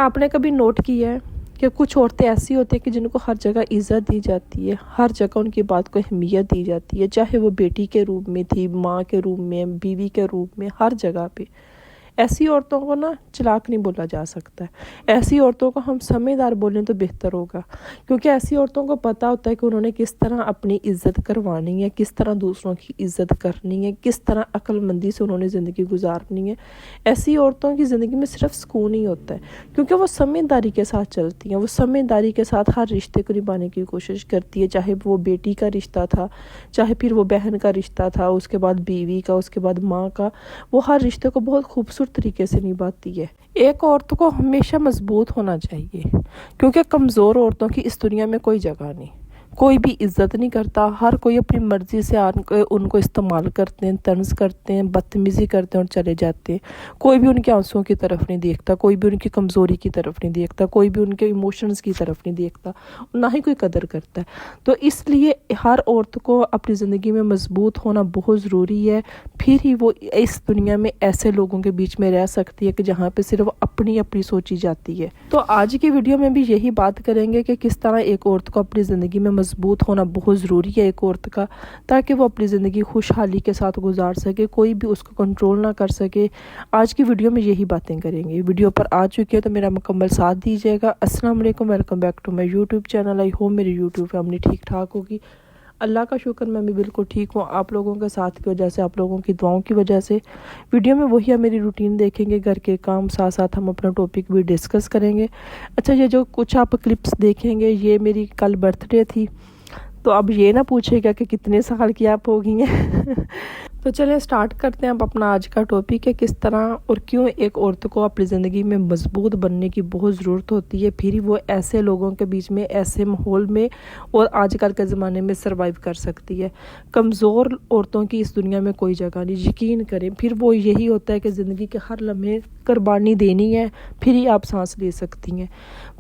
آپ نے کبھی نوٹ کیا ہے کہ کچھ عورتیں ایسی ہوتی ہیں کہ جن کو ہر جگہ عزت دی جاتی ہے، ہر جگہ ان کی بات کو اہمیت دی جاتی ہے، چاہے وہ بیٹی کے روپ میں تھی، ماں کے روپ میں، بیوی کے روپ میں، ہر جگہ پہ۔ ایسی عورتوں کو چلاک نہیں بولا جا سکتا ہے، ایسی عورتوں کو ہم سمجھدار بولیں تو بہتر ہوگا، کیونکہ ایسی عورتوں کو پتہ ہوتا ہے کہ انہوں نے کس طرح اپنی عزت کروانی ہے، کس طرح دوسروں کی عزت کرنی ہے، کس طرح عقل مندی سے انہوں نے زندگی گزارنی ہے۔ ایسی عورتوں کی زندگی میں صرف سکون ہی ہوتا ہے، کیونکہ وہ سمجھداری کے ساتھ چلتی ہیں، وہ سمجھداری کے ساتھ ہر رشتے کو نبھانے کی کوشش کرتی ہے، چاہے وہ بیٹی کا رشتہ تھا، چاہے پھر وہ بہن کا رشتہ تھا، اس کے بعد بیوی کا، اس کے بعد ماں کا، وہ ہر رشتے کو بہت خوبصورت طریقے سے نبھاتی ہے۔ ایک عورت کو ہمیشہ مضبوط ہونا چاہیے، کیونکہ کمزور عورتوں کی اس دنیا میں کوئی جگہ نہیں، کوئی بھی عزت نہیں کرتا، ہر کوئی اپنی مرضی سے ان کو استعمال کرتے ہیں، طنز کرتے ہیں، بدتمیزی کرتے ہیں اور چلے جاتے ہیں۔ کوئی بھی ان کے آنسوؤں کی طرف نہیں دیکھتا، کوئی بھی ان کی کمزوری کی طرف نہیں دیکھتا، کوئی بھی ان کے ایموشنز کی طرف نہیں دیکھتا، نہ ہی کوئی قدر کرتا ہے۔ تو اس لیے ہر عورت کو اپنی زندگی میں مضبوط ہونا بہت ضروری ہے، پھر ہی وہ اس دنیا میں ایسے لوگوں کے بیچ میں رہ سکتی ہے کہ جہاں پہ صرف اپنی سوچی جاتی ہے۔ تو آج کی ویڈیو میں بھی یہی بات کریں گے کہ کس طرح ایک عورت کو اپنی زندگی میں مضبوط ہونا بہت ضروری ہے ایک عورت کا، تاکہ وہ اپنی زندگی خوشحالی کے ساتھ گزار سکے، کوئی بھی اس کو کنٹرول نہ کر سکے۔ آج کی ویڈیو میں یہی باتیں کریں گے۔ ویڈیو پر آ چکی ہے تو میرا مکمل ساتھ دیجیے گا۔ السلام علیکم، welcome back to my YouTube channel. I hope میری یوٹیوب فیملی ٹھیک ٹھاک ہوگی۔ اللہ کا شکر میں بھی بالکل ٹھیک ہوں، آپ لوگوں کے ساتھ کی وجہ سے، آپ لوگوں کی دعاؤں کی وجہ سے۔ ویڈیو میں وہی میری روٹین دیکھیں گے، گھر کے کام، ساتھ ساتھ ہم اپنا ٹاپک بھی ڈسکس کریں گے۔ اچھا، یہ جو کچھ آپ کلپس دیکھیں گے، یہ میری کل برتھ ڈے تھی، تو اب یہ نہ پوچھے گا کہ کتنے سال کی آپ ہو گئی ہیں۔ تو چلیں سٹارٹ کرتے ہیں اب اپنا آج کا ٹاپک ہے، کس طرح اور کیوں ایک عورت کو اپنی زندگی میں مضبوط بننے کی بہت ضرورت ہوتی ہے، پھر وہ ایسے لوگوں کے بیچ میں، ایسے ماحول میں اور آج کل کے زمانے میں سروائیو کر سکتی ہے۔ کمزور عورتوں کی اس دنیا میں کوئی جگہ نہیں، یقین کریں۔ پھر وہ یہی ہوتا ہے کہ زندگی کے ہر لمحے قربانی دینی ہے، پھر ہی آپ سانس لے سکتی ہیں۔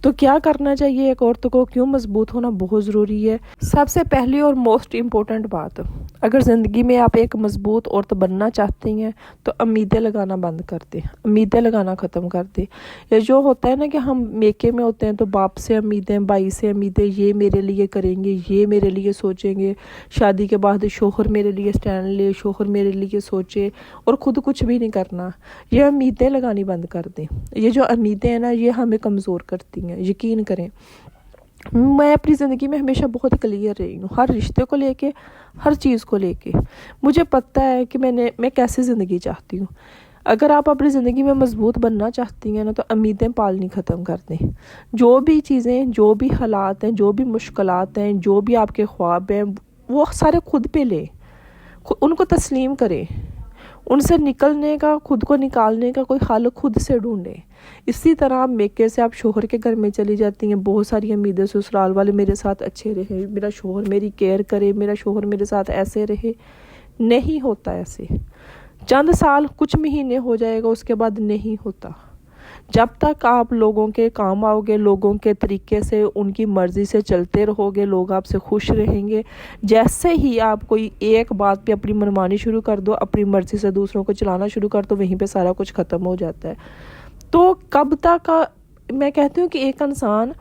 تو کیا کرنا چاہیے ایک عورت کو، کیوں مضبوط ہونا بہت ضروری ہے؟ سب سے پہلی اور موسٹ امپورٹنٹ بات، اگر زندگی میں آپ ایک مضبوط عورت بننا چاہتی ہیں تو امیدیں لگانا بند کر دیں، امیدیں لگانا ختم کر دیں۔ یہ جو ہوتا ہے نا کہ ہم میکے میں ہوتے ہیں تو باپ سے امیدیں، بھائی سے امیدیں، یہ میرے لیے کریں گے، یہ میرے لیے سوچیں گے، شادی کے بعد شوہر میرے لیے سٹینڈ لے، شوہر میرے لیے سوچے، اور خود کچھ بھی نہیں کرنا۔ یہ امیدیں لگانی بند کر دیں۔ یہ جو امیدیں ہیں نا، یہ ہمیں کمزور کرتی ہیں، یقین کریں۔ میں اپنی زندگی میں ہمیشہ بہت کلیئر رہی ہوں، ہر رشتے کو لے کے، ہر چیز کو لے کے مجھے پتہ ہے کہ میں کیسے زندگی چاہتی ہوں۔ اگر آپ اپنی زندگی میں مضبوط بننا چاہتی ہیں نا، تو امیدیں پالنی ختم کر دیں۔ جو بھی چیزیں، جو بھی حالات ہیں، جو بھی مشکلات ہیں، جو بھی آپ کے خواب ہیں، وہ سارے خود پہ لیں، ان کو تسلیم کریں، ان سے نکلنے کا، خود کو نکالنے کا کوئی حل خود سے ڈھونڈیں۔ اسی طرح میکے سے آپ شوہر کے گھر میں چلی جاتی ہیں، بہت ساری امیدیں، سسرال والے میرے ساتھ اچھے رہے، میرا شوہر میری کیئر کرے، میرا شوہر میرے ساتھ ایسے رہے۔ نہیں ہوتا ایسے، چند سال، کچھ مہینے ہو جائے گا، اس کے بعد نہیں ہوتا۔ جب تک آپ لوگوں کے کام آؤ گے، لوگوں کے طریقے سے، ان کی مرضی سے چلتے رہو گے، لوگ آپ سے خوش رہیں گے۔ جیسے ہی آپ کوئی ایک بات پہ اپنی منمانی شروع کر دو، اپنی مرضی سے دوسروں کو چلانا شروع کر دو، وہیں پہ سارا کچھ ختم ہو جاتا ہے۔ تو کب تک، میں کہتی ہوں کہ ایک انسان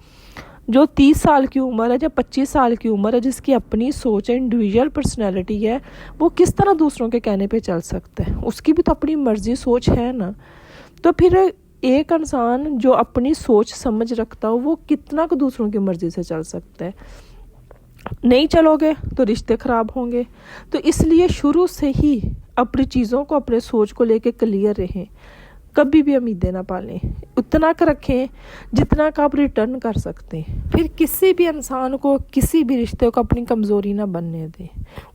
جو 30 سال کی عمر ہے یا 25 سال کی عمر ہے، جس کی اپنی سوچ ہے، انڈیویجول پرسنالٹی ہے، وہ کس طرح دوسروں کے کہنے پہ چل سکتا ہے؟ اس کی بھی تو اپنی مرضی، سوچ ہے نا۔ تو پھر ایک انسان جو اپنی سوچ سمجھ رکھتا ہو، وہ کتنا کو دوسروں کی مرضی سے چل سکتا ہے؟ نہیں چلو گے تو رشتے خراب ہوں گے۔ تو اس لیے شروع سے ہی اپنی چیزوں کو، اپنے سوچ کو لے کے کلیئر رہیں، کبھی بھی امیدیں نہ پالیں، اتنا کا رکھیں جتنا کا آپ ریٹرن کر سکتے ہیں۔ پھر کسی بھی انسان کو، کسی بھی رشتے کو اپنی کمزوری نہ بننے دیں،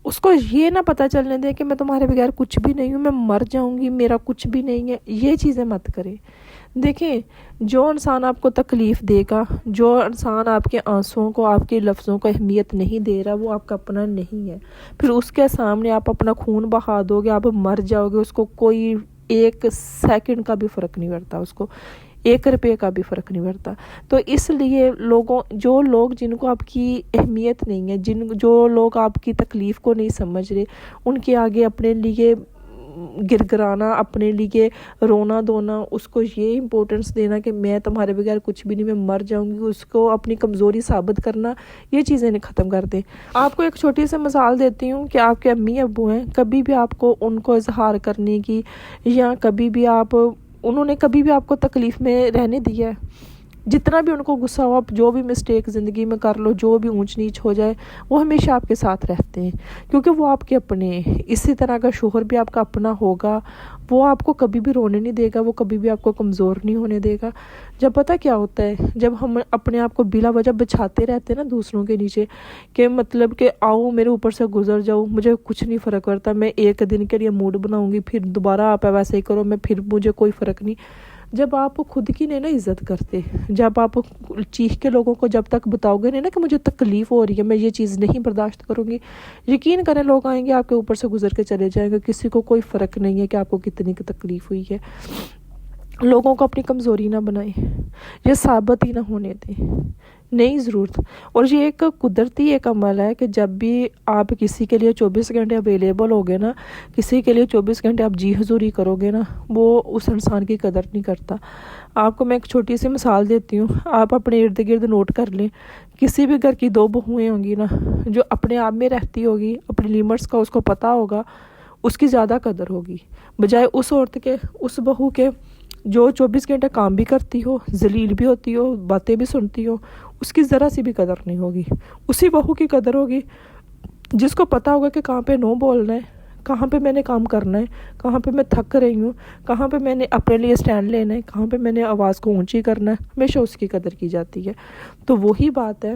اس کو یہ نہ پتہ چلنے دیں کہ میں تمہارے بغیر کچھ بھی نہیں ہوں، میں مر جاؤں گی، میرا کچھ بھی نہیں ہے۔ یہ چیزیں مت کریں۔ دیکھیں، جو انسان آپ کو تکلیف دے گا، جو انسان آپ کے آنسوؤں کو، آپ کے لفظوں کو اہمیت نہیں دے رہا، وہ آپ کا اپنا نہیں ہے۔ پھر اس کے سامنے آپ اپنا خون بہا دو گے، آپ مر جاؤ گے، اس کو کوئی ایک سیکنڈ کا بھی فرق نہیں پڑتا، اس کو 1 روپے کا بھی فرق نہیں پڑتا۔ تو اس لیے جو لوگ جن کو آپ کی اہمیت نہیں ہے، جو لوگ آپ کی تکلیف کو نہیں سمجھ رہے، ان کے آگے اپنے لیے گرگرانا، اپنے لیے رونا دھونا، اس کو یہ امپورٹنس دینا کہ میں تمہارے بغیر کچھ بھی نہیں، میں مر جاؤں گی، اس کو اپنی کمزوری ثابت کرنا، یہ چیزیں ختم کر دیں۔ آپ کو ایک چھوٹی سی مثال دیتی ہوں کہ آپ کے امی ابو ہیں، کبھی بھی آپ کو ان کو اظہار کرنے کی یا کبھی بھی انہوں نے کبھی بھی آپ کو تکلیف میں رہنے دیا ہے؟ جتنا بھی ان کو غصہ ہو، آپ جو بھی مسٹیک زندگی میں کر لو، جو بھی اونچ نیچ ہو جائے، وہ ہمیشہ آپ کے ساتھ رہتے ہیں، کیونکہ وہ آپ کے اپنے ہیں۔ اسی طرح کا شوہر بھی آپ کا اپنا ہوگا، وہ آپ کو کبھی بھی رونے نہیں دے گا، وہ کبھی بھی آپ کو کمزور نہیں ہونے دے گا۔ جب پتہ کیا ہوتا ہے، جب ہم اپنے آپ کو بلا وجہ بچھاتے رہتے ہیں نا دوسروں کے نیچے، کہ مطلب کہ آؤ میرے اوپر سے گزر جاؤ، مجھے کچھ نہیں فرق پڑتا، میں ایک دن کے لیے موڈ بناؤں گی، پھر دوبارہ آپ ویسے ہی کرو، پھر مجھے کوئی فرق نہیں۔ جب آپ خود کی نہیں نا عزت کرتے، جب آپ چیخ کے لوگوں کو جب تک بتاؤ گے نہیں نا کہ مجھے تکلیف ہو رہی ہے، میں یہ چیز نہیں برداشت کروں گی، یقین کریں لوگ آئیں گے آپ کے اوپر سے گزر کے چلے جائیں گے، کسی کو کوئی فرق نہیں ہے کہ آپ کو کتنی تکلیف ہوئی ہے۔ لوگوں کو اپنی کمزوری نہ بنائیں، یہ ثابت ہی نہ ہونے دیں، نہیں ضرورت۔ اور یہ ایک قدرتی ایک عمل ہے کہ جب بھی آپ کسی کے لیے 24 گھنٹے اویلیبل ہوگے نا، کسی کے لیے 24 گھنٹے آپ جی حضوری کرو گے نا، وہ اس انسان کی قدر نہیں کرتا۔ آپ کو میں ایک چھوٹی سی مثال دیتی ہوں، آپ اپنے ارد گرد نوٹ کر لیں، کسی بھی گھر کی 2 بہویں ہوں گی نا، جو اپنے آپ میں رہتی ہوگی، اپنی لیمٹس کا اس کو پتہ ہوگا، اس کی زیادہ قدر ہوگی بجائے اس عورت کے، اس بہو کے جو 24 گھنٹے کام بھی کرتی ہو، ذلیل بھی ہوتی ہو، باتیں بھی سنتی ہو، اس کی ذرا سی بھی قدر نہیں ہوگی۔ اسی بہو کی قدر ہوگی جس کو پتہ ہوگا کہ کہاں پہ نو بولنا ہے، کہاں پہ میں نے کام کرنا ہے، کہاں پہ میں تھک رہی ہوں، کہاں پہ میں نے اپنے لیے سٹینڈ لینا ہے، کہاں پہ میں نے آواز کو اونچی کرنا ہے، ہمیشہ اس کی قدر کی جاتی ہے۔ تو وہی بات ہے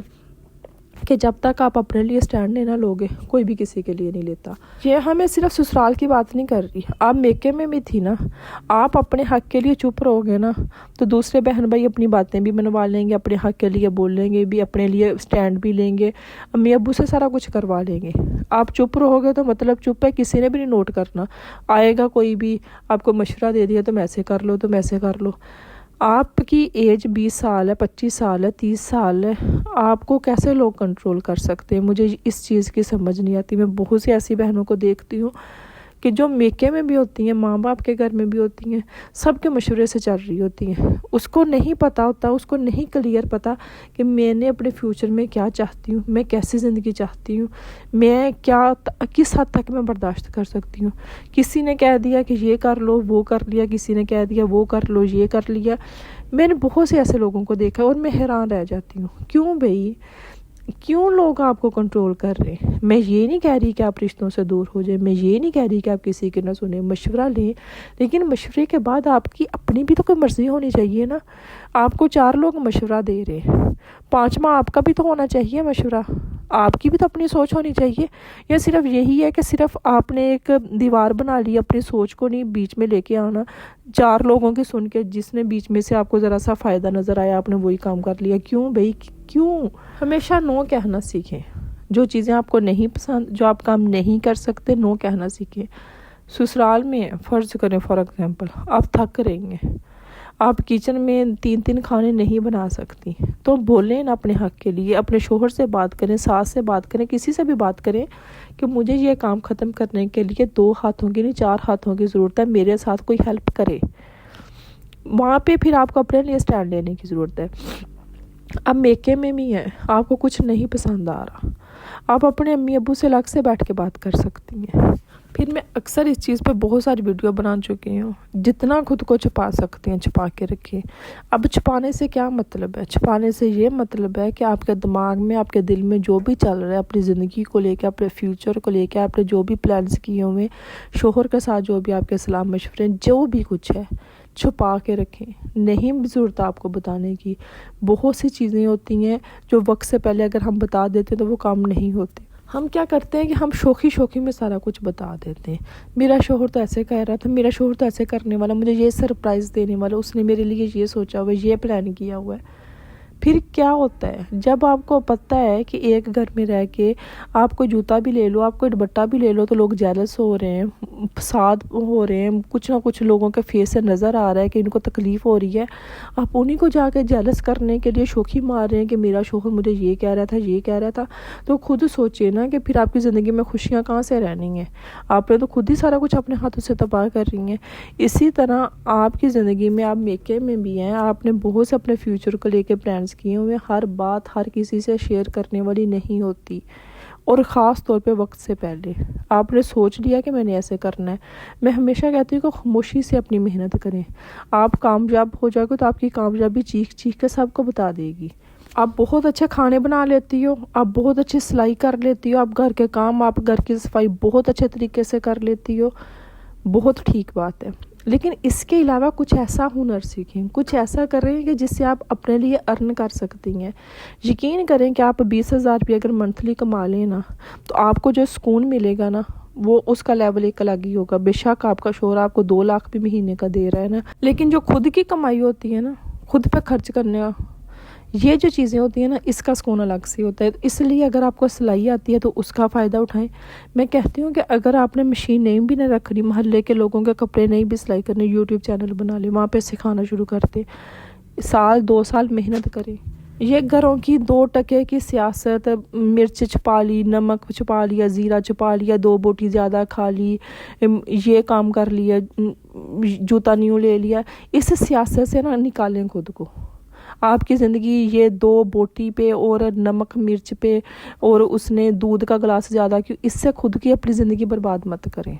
کہ جب تک آپ اپنے لیے سٹینڈ لینا لوگے، کوئی بھی کسی کے لیے نہیں لیتا۔ یہ ہمیں صرف سسرال کی بات نہیں کر رہی، آپ میکے میں بھی تھی نا، آپ اپنے حق کے لیے چپ رہو گے نا تو دوسرے بہن بھائی اپنی باتیں بھی منوا لیں گے، اپنے حق کے لیے بول لیں گے بھی، اپنے لیے سٹینڈ بھی لیں گے، امی ابو سے سارا کچھ کروا لیں گے۔ آپ چپ رہو گے تو مطلب چپ ہے، کسی نے بھی نہیں نوٹ کرنا، آئے گا کوئی بھی آپ کو مشورہ دے دیا تم ایسے کر لو، تم ایسے کر لو۔ آپ کی ایج 20 سال ہے، 25 سال ہے، 30 سال ہے، آپ کو کیسے لوگ کنٹرول کر سکتے ہیں؟ مجھے اس چیز کی سمجھ نہیں آتی۔ میں بہت سی ایسی بہنوں کو دیکھتی ہوں کہ جو میکے میں بھی ہوتی ہیں، ماں باپ کے گھر میں بھی ہوتی ہیں، سب کے مشورے سے چل رہی ہوتی ہیں، اس کو نہیں پتہ ہوتا، اس کو نہیں کلیئر پتہ کہ میں نے اپنے فیوچر میں کیا چاہتی ہوں، میں کیسی زندگی چاہتی ہوں، میں کیا کس حد تک میں برداشت کر سکتی ہوں۔ کسی نے کہہ دیا کہ یہ کر لو، وہ کر لیا، کسی نے کہہ دیا وہ کر لو، یہ کر لیا۔ میں نے بہت سے ایسے لوگوں کو دیکھا اور میں حیران رہ جاتی ہوں، کیوں بھئی، کیوں لوگ آپ کو کنٹرول کر رہے ہیں؟ میں یہ نہیں کہہ رہی کہ آپ رشتوں سے دور ہو جائیں، میں یہ نہیں کہہ رہی کہ آپ کسی کی نہ سنیں، مشورہ لیں، لیکن مشورے کے بعد آپ کی اپنی بھی تو کوئی مرضی ہونی چاہیے نا۔ آپ کو 4 لوگ مشورہ دے رہے ہیں، 5واں آپ کا بھی تو ہونا چاہیے مشورہ، آپ کی بھی تو اپنی سوچ ہونی چاہیے۔ یا صرف یہی ہے کہ صرف آپ نے ایک دیوار بنا لی، اپنی سوچ کو نہیں بیچ میں لے کے آنا، 4 لوگوں کی سن کے، جس نے بیچ میں سے آپ کو ذرا سا فائدہ نظر آیا آپ نے وہی کام کر لیا؟ کیوں بھئی، کیوں؟ ہمیشہ نو کہنا سیکھیں، جو چیزیں آپ کو نہیں پسند، جو آپ کام نہیں کر سکتے، نو کہنا سیکھیں۔ سسرال میں فرض کریں فار ایگزامپل آپ تھک رہی ہیں، آپ کچن میں 3 کھانے نہیں بنا سکتی، تو بولیں نا اپنے حق کے لیے، اپنے شوہر سے بات کریں، ساس سے بات کریں، کسی سے بھی بات کریں کہ مجھے یہ کام ختم کرنے کے لیے 2 ہاتھوں کی نہیں 4 ہاتھوں کی ضرورت ہے، میرے ساتھ کوئی ہیلپ کرے۔ وہاں پہ پھر آپ کو اپنے لیے سٹینڈ لینے کی ضرورت ہے۔ اب میکے میں بھی ہے، آپ کو کچھ نہیں پسند آ رہا، آپ اپنے امی ابو سے الگ سے بیٹھ کے بات کر سکتی ہیں۔ پھر میں اکثر اس چیز پہ بہت ساری ویڈیو بنا چکی ہوں، جتنا خود کو چھپا سکتے ہیں چھپا کے رکھیں۔ اب چھپانے سے کیا مطلب ہے؟ چھپانے سے یہ مطلب ہے کہ آپ کے دماغ میں، آپ کے دل میں جو بھی چل رہا ہے اپنی زندگی کو لے کے، اپنے فیوچر کو لے کے، آپ نے جو بھی پلانز کیے ہوئے، شوہر کے ساتھ جو بھی آپ کے صلاح مشورے، جو بھی کچھ ہے چھپا کے رکھیں۔ نہیں ضرورت آپ کو بتانے کی، بہت سی چیزیں ہوتی ہیں جو وقت سے پہلے اگر ہم بتا دیتے تو وہ کام نہیں ہوتے۔ ہم کیا کرتے ہیں کہ ہم شوخی میں سارا کچھ بتا دیتے ہیں، میرا شوہر تو ایسے کہہ رہا تھا، میرا شوہر تو ایسے کرنے والا، مجھے یہ سرپرائز دینے والا، اس نے میرے لیے یہ سوچا ہوا ہے، یہ پلان کیا ہوا ہے۔ پھر کیا ہوتا ہے جب آپ کو پتہ ہے کہ ایک گھر میں رہ کے آپ کو جوتا بھی لے لو، آپ کو دوپٹہ بھی لے لو تو لوگ جیلس ہو رہے ہیں، فساد ہو رہے ہیں، کچھ نہ کچھ لوگوں کے فیس سے نظر آ رہا ہے کہ ان کو تکلیف ہو رہی ہے، آپ انہی کو جا کے جیلس کرنے کے لیے شوخی مار رہے ہیں کہ میرا شوہر مجھے یہ کہہ رہا تھا، یہ کہہ رہا تھا. تو خود سوچئے نا کہ پھر آپ کی زندگی میں خوشیاں کہاں سے رہنی ہیں؟ آپ نے تو خود ہی سارا کچھ اپنے ہاتھوں سے تباہ کر رہی ہیں. اسی طرح آپ کی زندگی میں آپ میکے میں بھی ہیں، آپ نے بہت سے اپنے فیوچر کو لے کے پلانس کیے ہوئے. ہر بات ہر کسی سے شیئر کرنے والی نہیں ہوتی، اور خاص طور پہ وقت سے پہلے آپ نے سوچ لیا کہ میں نے ایسے کرنا ہے. میں ہمیشہ کہتی ہوں کہ خاموشی سے اپنی محنت کریں. آپ کامیاب ہو جاؤ گے تو آپ کی کامیابی چیخ چیخ کے سب کو بتا دے گی. آپ بہت اچھے کھانے بنا لیتی ہو، آپ بہت اچھی سلائی کر لیتی ہو، آپ گھر کے کام، آپ گھر کی صفائی بہت اچھے طریقے سے کر لیتی ہو، بہت ٹھیک بات ہے. لیکن اس کے علاوہ کچھ ایسا ہنر سیکھیں، کچھ ایسا کریں کہ جس سے آپ اپنے لیے ارن کر سکتی ہیں. یقین کریں کہ آپ 20,000 روپے اگر منتھلی کما لیں نا تو آپ کو جو سکون ملے گا نا وہ اس کا لیول ایک الگ ہی ہوگا. بے شک آپ کا شوہر آپ کو 2 لاکھ بھی مہینے کا دے رہا ہے نا، لیکن جو خود کی کمائی ہوتی ہے نا، خود پہ خرچ کرنے کا، یہ جو چیزیں ہوتی ہیں نا، اس کا سکون الگ سے ہوتا ہے. اس لیے اگر آپ کو سلائی آتی ہے تو اس کا فائدہ اٹھائیں. میں کہتی ہوں کہ اگر آپ نے مشین نہیں بھی نہ رکھنی، محلے کے لوگوں کے کپڑے نہیں بھی سلائی کرنے، یوٹیوب چینل بنا لیں، وہاں پہ سکھانا شروع کرتے. 1-2 سال محنت کریں. یہ گھروں کی 2 ٹکے کی سیاست، مرچ چھپا لی، نمک چھپا لیا، زیرہ چھپا لیا، 2 بوٹی زیادہ کھا لی، یہ کام کر لیا، جوتا نیو لے لیا، اس سیاست سے نا نکالیں خود کو. آپ کی زندگی یہ 2 بوٹی پہ اور نمک مرچ پہ اور اس نے دودھ کا گلاس زیادہ کیوں، اس سے خود کی اپنی زندگی برباد مت کریں.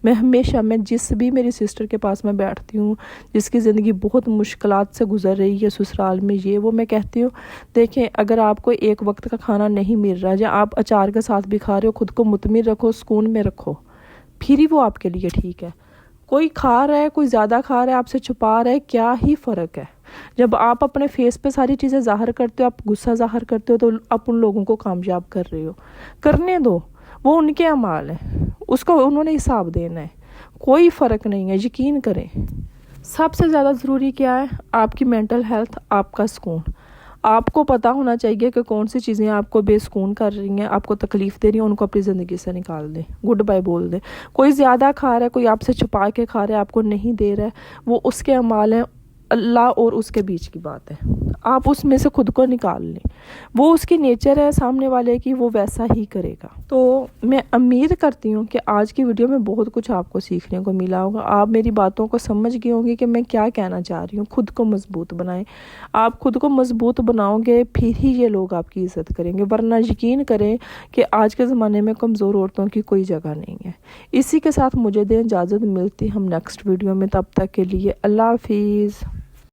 میں جس بھی میری سسٹر کے پاس میں بیٹھتی ہوں جس کی زندگی بہت مشکلات سے گزر رہی ہے سسرال میں، وہ میں کہتی ہوں دیکھیں اگر آپ کو ایک وقت کا کھانا نہیں مل رہا ہے یا آپ اچار کے ساتھ بھی کھا رہے ہو، خود کو مطمئن رکھو، سکون میں رکھو، پھر ہی وہ آپ کے لیے ٹھیک ہے. کوئی کھا رہا ہے، کوئی زیادہ کھا رہا ہے، آپ سے چھپا رہا ہے، کیا ہی فرق ہے؟ جب آپ اپنے فیس پہ ساری چیزیں ظاہر کرتے ہو، آپ غصہ ظاہر کرتے ہو تو آپ ان لوگوں کو کامیاب کر رہے ہو. کرنے دو، وہ ان کے اعمال ہیں، اس کو انہوں نے حساب دینا ہے، کوئی فرق نہیں ہے. یقین کریں سب سے زیادہ ضروری کیا ہے؟ آپ کی مینٹل ہیلتھ، آپ کا سکون. آپ کو پتہ ہونا چاہیے کہ کون سی چیزیں آپ کو بے سکون کر رہی ہیں، آپ کو تکلیف دے رہی ہیں، ان کو اپنی زندگی سے نکال دیں، گڈ بائی بول دیں. کوئی زیادہ کھا رہا ہے، کوئی آپ سے چھپا کے کھا رہا ہے، آپ کو نہیں دے رہا ہے، وہ اس کے اعمال ہیں، اللہ اور اس کے بیچ کی بات ہے. آپ اس میں سے خود کو نکال لیں، وہ اس کی نیچر ہے سامنے والے کی، وہ ویسا ہی کرے گا. تو میں امید کرتی ہوں کہ آج کی ویڈیو میں بہت کچھ آپ کو سیکھنے کو ملا ہوگا. آپ میری باتوں کو سمجھ گئے ہوں گے کہ میں کیا کہنا چاہ رہی ہوں. خود کو مضبوط بنائیں. آپ خود کو مضبوط بناؤ گے پھر ہی یہ لوگ آپ کی عزت کریں گے، ورنہ یقین کریں کہ آج کے زمانے میں کمزور عورتوں کی کوئی جگہ نہیں ہے. اسی کے ساتھ مجھے دیں اجازت، ملتی ہم نیکسٹ ویڈیو میں، تب تک کے لیے اللہ حافظ.